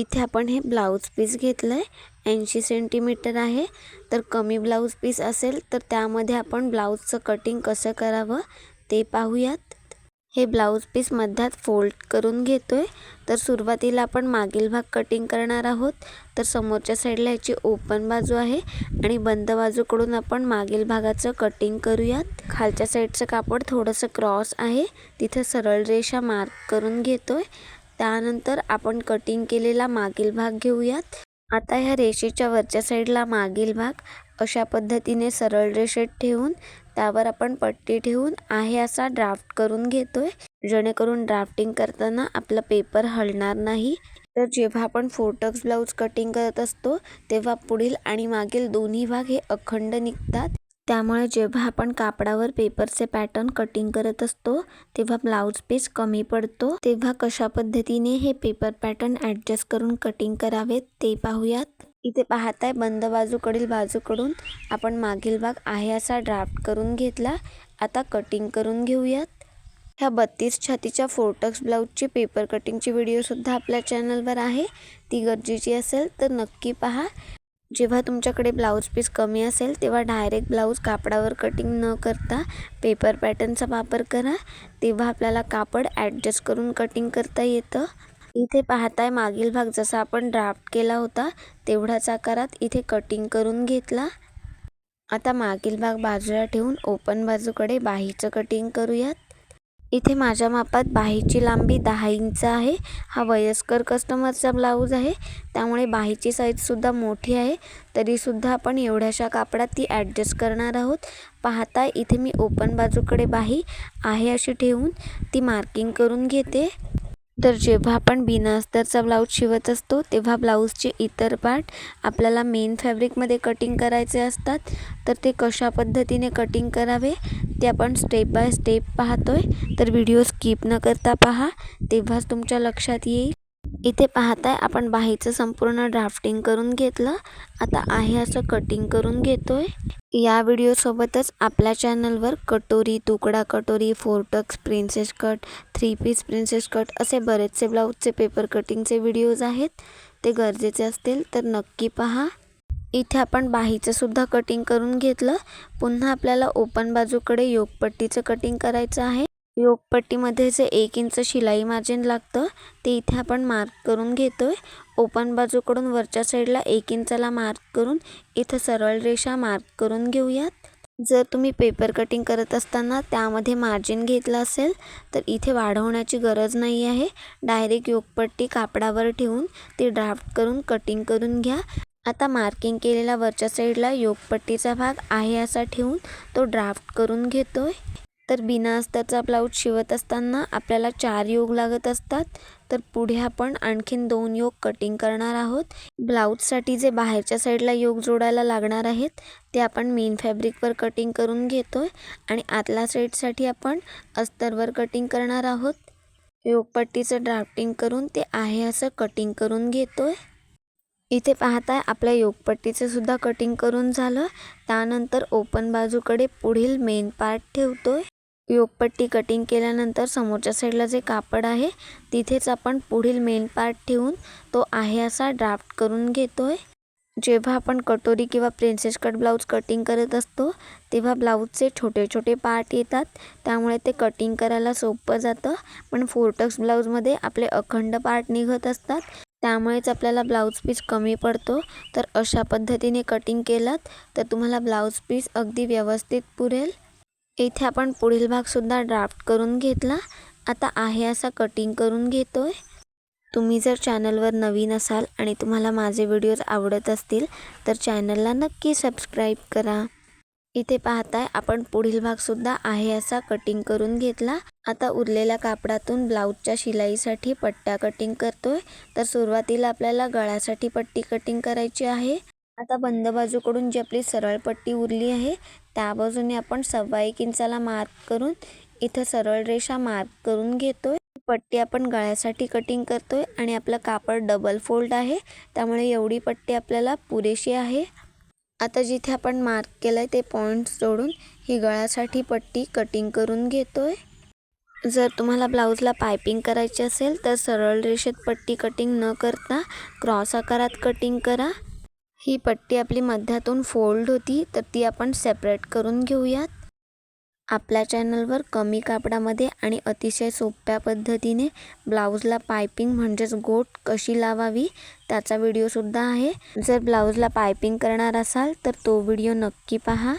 इथे आपण हे ब्लाऊज पीस घेतलंय 80 सेंटीमीटर आहे। तर कमी ब्लाऊज पीस असेल तर त्यामध्ये आपण ब्लाऊजचं कटिंग कसं करावं ते पाहूयात। हे ब्लाऊज पीस मध्यात फोल्ड करून घेतोय। तर सुरुवातीला आपण मागील भाग कटिंग करणार आहोत। तर समोरच्या साईडला याची ओपन बाजू आहे आणि बंद बाजूकडून आपण मागील भागाचं कटिंग करूयात। खालच्या साईडचं कापड थोडंसं क्रॉस आहे, तिथे सरळ रेषा मार्क करून घेतोय। त्यानंतर आपण कटिंग केलेला मागील भाग घेऊयात। आता ह्या रेषेच्या वरच्या साईडला मागील भाग अशा पद्धतीने सरळ रेषेत ठेवून त्यावर आपण पट्टी ठेवून आहे असा ड्राफ्ट करून घेतोय, जेणेकरून ड्राफ्टिंग करताना आपला पेपर हलणार नाही। तर जेव्हा आपण 4 टक्स ब्लाऊज कटिंग करत असतो तेव्हा पुढील आणि मागील दोन्ही भाग हे अखंड निघतात। त्यामुळे जेव्हा आपण कापडावर पेपरचे पॅटर्न कटिंग करत असतो तेव्हा ब्लाऊज पीस कमी पडतो। तेव्हा कशा पद्धतीने हे पेपर पॅटर्न ॲडजस्ट करून कटिंग करावेत ते पाहूयात। इथे पाहताय बंद बाजूकडील बाजूकडून आपण मागील भाग आहे असा ड्राफ्ट करून घेतला। आता कटिंग करून घेऊयात। ह्या 32 छातीच्या 4 टक्स ब्लाऊजची पेपर कटिंगची व्हिडिओ सुद्धा आपल्या चॅनलवर आहे, ती गरजेची असेल तर नक्की पहा। जेव्हा तुमच्याकडे ब्लाऊज पीस कमी असेल तेव्हा डायरेक्ट ब्लाऊज कापडावर कटिंग न करता पेपर पॅटर्नचा वापर करा, तेव्हा आपल्याला कापड ॲडजस्ट करून कटिंग करता येतं। इथे पाहताय मागील भाग जसा आपण ड्राफ्ट केला होता तेवढाच आकारात इथे कटिंग करून घेतला। आता मागील भाग बाजूला ठेवून ओपन बाजूकडे बाहीचं कटिंग करूयात। इथे माझ्या मापात बाहीची लांबी 10 इंच आहे। हा वयस्कर कस्टमरचा ब्लाऊज आहे, त्यामुळे बाहीची साईज सुद्धा मोठी आहे, तरी सुद्धा आपण एवढ्याशा कापडात ती ॲडजस्ट करणार आहोत। पाहताय इथे मी ओपन बाजूकडे बाही आहे अशी ठेवून ती मार्किंग करून घेते। तर जेव्हा आपण बिना अस्तरचा ब्लाऊज शिवत असतो तेव्हा ब्लाऊजचे इतर पार्ट आपल्याला मेन फॅब्रिकमध्ये कटिंग करायचे असतात। तर ते कशा पद्धतीने कटिंग करावे ते आपण स्टेप बाय स्टेप पाहतोय, तर व्हिडिओ स्किप न करता पहा, तेव्हाच तुमच्या लक्षात येईल। इथे पाहताय आपण बाहीचं संपूर्ण ड्राफ्टिंग करून घेतलं। आता आहे असं कटिंग करून घेतोय। या व्हिडिओसोबतच आपल्या चॅनलवर कटोरी, तुकडा कटोरी, 4 tucks princess cut, 3 piece princess cut असे बरेचसे ब्लाऊजचे पेपर कटिंगचे व्हिडिओज आहेत, ते गरजेचे असतील तर नक्की पहा। इथे आपण बाहीचं सुद्धा कटिंग करून घेतलं। पुन्हा आपल्याला ओपन बाजूकडे योकपट्टीचं कटिंग करायचं आहे। योकपट्टीमध्ये जे 1 इंच शिलाई मार्जिन लागतं ते इथे आपण मार्क करून घेतोय। ओपन बाजूकडून वरच्या साईडला 1 इंचाला मार्क करून इथं सरळ रेषा मार्क करून घेऊयात। जर तुम्ही पेपर कटिंग करत असताना त्यामध्ये मार्जिन घेतलं असेल तर इथे वाढवण्याची गरज नाही आहे, डायरेक्ट योकपट्टी कापडावर ठेवून ती ड्राफ्ट करून कटिंग करून घ्या। आता मार्किंग केलेला वरच्या साईडला योकपट्टीचा भाग आहे असा ठेवून तो ड्राफ्ट करून घेतोय। तर बिना अस्तरचा ब्लाऊज शिवत असताना आपल्याला 4 योग लागत असतात, तर पुढे आपण आणखीन 2 योग कटिंग करणार आहोत। ब्लाऊजसाठी जे बाहेरच्या साईडला योग जोडायला लागणार आहेत ते आपण मेन फॅब्रिकवर कटिंग करून घेतोय आणि आतल्या साईडसाठी आपण अस्तरवर कटिंग करणार आहोत। योकपट्टीचं ड्राफ्टिंग करून ते आहे असं कटिंग करून घेतोय। इथे पाहताय आपल्या योकपट्टीचं सुद्धा कटिंग करून झालं। त्यानंतर ओपन बाजूकडे पुढील मेन पार्ट ठेवतोय। योकपट्टी कटिंग केल्यानंतर समोरच्या साईडला जे कापड आहे तिथेच आपण पुढील मेन पार्ट ठेवून तो आहे असा ड्राफ्ट करून घेतोय। जेव्हा आपण कटोरी किंवा प्रिन्सेस कट ब्लाऊज कटिंग करत असतो तेव्हा ब्लाऊजचे छोटे छोटे पार्ट येतात, त्यामुळे ते कटिंग करायला सोपं जातं। पण 4 टक्स ब्लाऊजमध्ये आपले अखंड पार्ट निघत असतात, त्यामुळेच आपल्याला ब्लाऊज पीस कमी पडतो। तर अशा पद्धतीने कटिंग केलात तर तुम्हाला ब्लाऊज पीस अगदी व्यवस्थित पुरेल। इथे आपण पुढील भाग सुद्धा ड्राफ्ट करून घेतला। आता आहे असा कटिंग करून घेतोय। तुम्ही जर चॅनलवर नवीन असाल आणि तुम्हाला माझे व्हिडिओज आवडत असतील तर चॅनलला नक्की सबस्क्राईब करा। इथे पाहताय आपण पुढील भाग सुद्धा आहे असा कटिंग करून घेतला। आता उरलेल्या कापडातून ब्लाऊजच्या शिलाईसाठी पट्ट्या कटिंग करतोय। तर सुरुवातीला आपल्याला गळ्यासाठी पट्टी कटिंग करायची आहे। आता बंद बाजूकडून जी आपली सरळ पट्टी उरली आहे त्या बाजूने आपण 1.25 इंचाला मार्क करून इथं सरळ रेषा मार्क करून घेतोय। पट्टी आपण गळ्यासाठी कटिंग करतोय आणि आपलं कापड डबल फोल्ड आहे, त्यामुळे एवढी पट्टी आपल्याला पुरेशी आहे। आता जिथे आपण मार्क केलंय ते पॉइंट्स जोडून ही गळ्यासाठी पट्टी कटिंग करून घेतोय। जर तुम्हाला ब्लाऊजला पायपिंग करायची असेल तर सरळ रेषेत पट्टी कटिंग न करता क्रॉस आकारात कटिंग करा. ही पट्टी आपली मध्यातून फोल्ड होती तर ती आपण सेपरेट करून घेऊयात. आपल्या चॅनलवर कमी कापडामध्ये आणि अतिशय सोप्या पद्धतीने ब्लाऊजला पायपिंग म्हणजेच गोट कशी लावावी त्याचा व्हिडिओसुद्धा आहे. जर ब्लाऊजला पायपिंग करणार असाल तर तो व्हिडिओ नक्की पहा.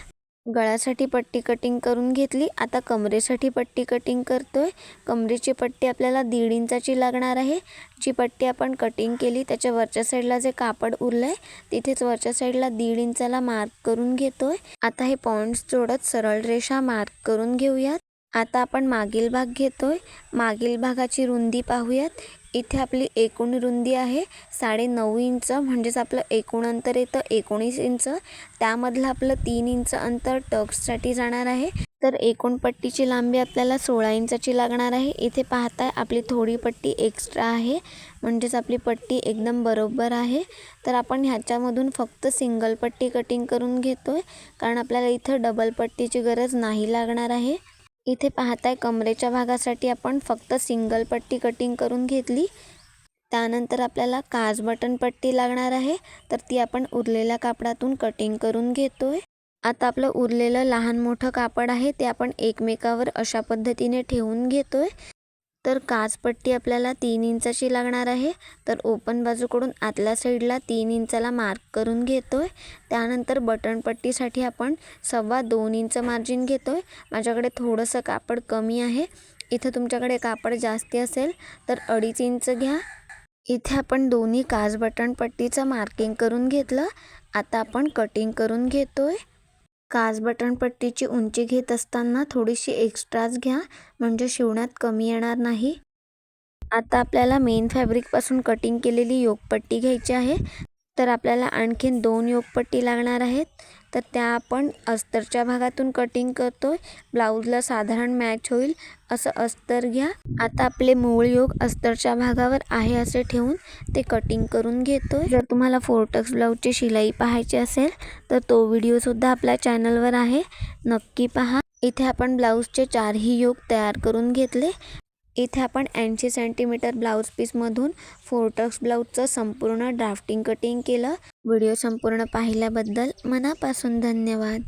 गळ्यासाठी पट्टी कटिंग करून घेतली. आता कमरेसाठी पट्टी कटिंग करतोय. कमरेची पट्टी आपल्याला 1.5 इंचाची लागणार आहे. जी पट्टी आपण कटिंग केली त्याच्या वरच्या साईडला जे कापड उरलंय तिथेच वरच्या साईडला 1.5 इंचाला मार्क करून घेतोय. आता हे पॉईंट्स जोडत सरळ रेषा मार्क करून घेऊयात. आता आपण मागील भाग घेतोय. मागील भागाची रुंदी पाहूयात. इथे आपली एकूण रुंदी आहे 9.5 इंच, म्हणजेच आपलं एकूण अंतर येतं 19 इंच. त्यामधलं आपलं 3 इंच अंतर टक्ससाठी जाणार आहे. तर एकूण पट्टीची लांबी आपल्याला 16 इंचाची लागणार आहे. इथे पाहताय आपली थोडी पट्टी एक्स्ट्रा आहे, म्हणजेच आपली पट्टी एकदम बरोबर आहे. तर आपण ह्याच्यामधून फक्त सिंगल पट्टी कटिंग करून घेतोय, कारण आपल्याला इथं डबल पट्टीची गरज नाही लागणार आहे. इथे पाहताय कमरेच्या भागासाठी आपण फक्त सिंगल पट्टी कटिंग करून घेतली. त्यानंतर आपल्याला काज बटन पट्टी लागणार आहे, तर ती आपण उरलेल्या कापडातून कटिंग करून घेतोय. आता आपलं उरलेलं लहान मोठं कापड आहे ते आपण एकमेकावर अशा पद्धतीने ठेवून घेतोय. तर काज पट्टी आपल्याला 3 इंचाची लागणार आहे. तर ओपन बाजूकडून आतल्या साईडला 3 इंचाला मार्क करून घेतोय. त्यानंतर बटन पट्टीसाठी आपण 2.25 इंच मार्जिन घेतोय. माझ्याकडे थोडंसं कापड कमी आहे. इथं तुमच्याकडे कापड जास्ती असेल तर 2.5 इंच घ्या. इथे आपण दोन्ही काज बटन पट्टीचं मार्किंग करून घेतलं. आता आपण कटिंग करून घेतोय. काज बटन पट्टीची उंची घेत असताना थोडीशी एक्स्ट्राच घ्या, म्हणजे शिवण्यात कमी येणार नाही. आता आपल्याला मेन फॅब्रिकपासून कटिंग केलेली योकपट्टी घ्यायची आहे. तर आपल्याला आणखीन 2 योकपट्टी लागणार आहेत. तर त्या आपण अस्तरच्या भागातून कटिंग करतोय. ब्लाऊजला साधारण मॅच होईल असं अस्तर घ्या. आता आपले मूळ योक अस्तरच्या भागावर आहे असे ठेवून ते कटिंग करून घेतोय. जर तुम्हाला 4 टक्स ब्लाऊजची शिलाई पाहायची असेल तर तो व्हिडिओसुद्धा आपल्या चॅनलवर आहे, नक्की पहा. इथे आपण ब्लाऊजचे 4ही योक तयार करून घेतले. इथे आपण 80 सेंटीमीटर ब्लाऊज पीसमधून 4 टक्स ब्लाऊजचं संपूर्ण ड्राफ्टिंग कटिंग केलं. व्हिडिओ संपूर्ण पाहिल्याबद्दल मनापासून धन्यवाद.